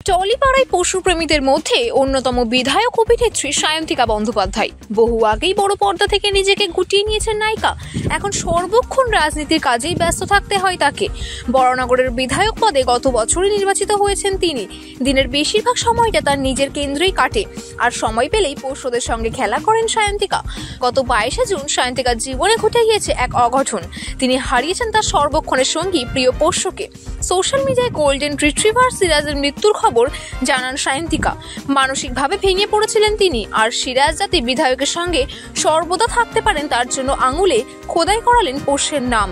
টলিপাড়ায় পশুপ্রেমীদের মধ্যে অন্যতম বিধায়ক অভিনেত্রী সায়ন্তিকা বন্দ্যোপাধ্যায় বহু আগেই বড় পর্দা থেকে নিজেকে গুটিয়ে নিয়েছেন নায়িকা। এখন সর্বক্ষণ রাজনীতির কাজেই ব্যস্ত থাকতে হয় তাকে। বরানগরের বিধায়ক পদে গত বছরই নির্বাচিত হয়েছেন তিনি। দিনের বেশিরভাগ সময়টা তার নিজের কেন্দ্রেই কাটে, আর সময় পেলেই পোষ্যদের সঙ্গে খেলা করেন সায়ন্তিকা। গত 22শে জুন সায়ন্তিকার জীবনে ঘটে গিয়েছে এক অঘটন। তিনি হারিয়েছেন তার সর্বক্ষণের সঙ্গী প্রিয় পোষ্যকে। সোশ্যাল মিডিয়ায় গোল্ডেন রিট্রিভার সিরাজের মৃত্যুর খবর জানান সায়ন্তিকা। মানসিকভাবে ভেঙে পড়েছিলেন তিনি, আর সিরাজ যাতে বিধায়কের সঙ্গে সর্বদা থাকতে পারেন তার জন্য আঙুলে খোদাই করালেন পোষ্যের নাম।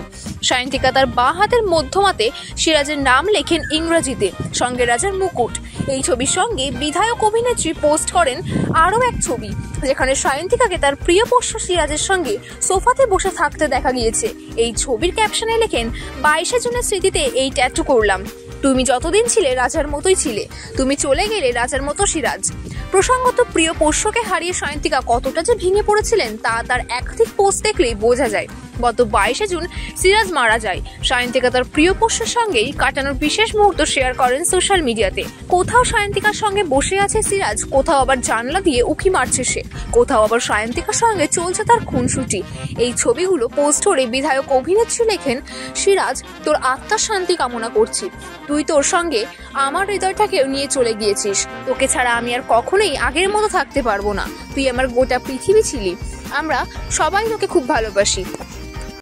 সায়ন্তিকা তার বাঁ হাতের মধ্যমাতে সিরাজের নাম লেখেন ইংরেজিতে, সঙ্গে রাজার মুকুট। এই ছবির সঙ্গে বিধায়ক অভিনেত্রী পোস্ট করেন আরও এক ছবি, যেখানে সায়ন্তিকাকে তার প্রিয় পোষ্য সিরাজের সঙ্গে সোফাতে বসে থাকতে দেখা গিয়েছে। এই ছবির ক্যাপশনে লেখেন, 22শে জুনের স্মৃতিতে এই ট্যাটু করলাম। তুমি যতদিন ছিলে রাজার মতোই ছিলে, তুমি চলে গেলে রাজার মতো সিরাজ। প্রসঙ্গত, প্রিয় পোষ্যকে হারিয়ে সায়ন্তিকা কতটা যে ভেঙে পড়েছিলেন তা তার একাধিক পোস্ট দেখলেই বোঝা যায়। গত 22শে জুন সিরাজ মারা যায়। সায়ন্তিকা তার প্রিয় পোষ্যের সঙ্গেই কাটানোর বিশেষ মুহূর্ত শেয়ার করেন সোশ্যাল মিডিয়াতে। কোথাও সায়ন্তিকার সঙ্গে বসে আছে সিরাজ, কোথাও আবার জানলা দিয়ে উঁকি মারছে সে, কোথাও আবার সায়ন্তিকার সঙ্গে চলছে তার খুনসুটি। এই ছবিগুলো পোস্ট করে বিধায়ক অভিনেত্রী লেখেন, সিরাজ, তোর আত্মার শান্তি কামনা করছি। তুই তোর সঙ্গে আমার হৃদয়টাকেও নিয়ে চলে গিয়েছিস। তোকে ছাড়া আমি আর কখনোই আগের মতো থাকতে পারবো না। তুই আমার গোটা পৃথিবী ছিলি। আমরা সবাই তোকে খুব ভালোবাসি।